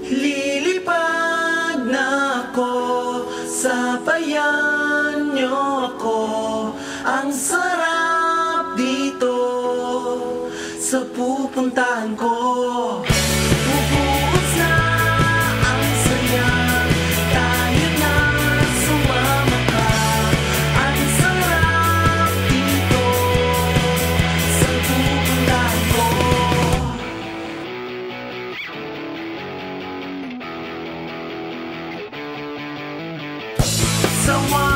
Lilipad na ako, sabayan niyo ako. Ang sarap dito sa pupuntahan ko. Bubuhos na ang saya kahit na sumama ka. Ang sarap dito sa pupuntahan ko. Someone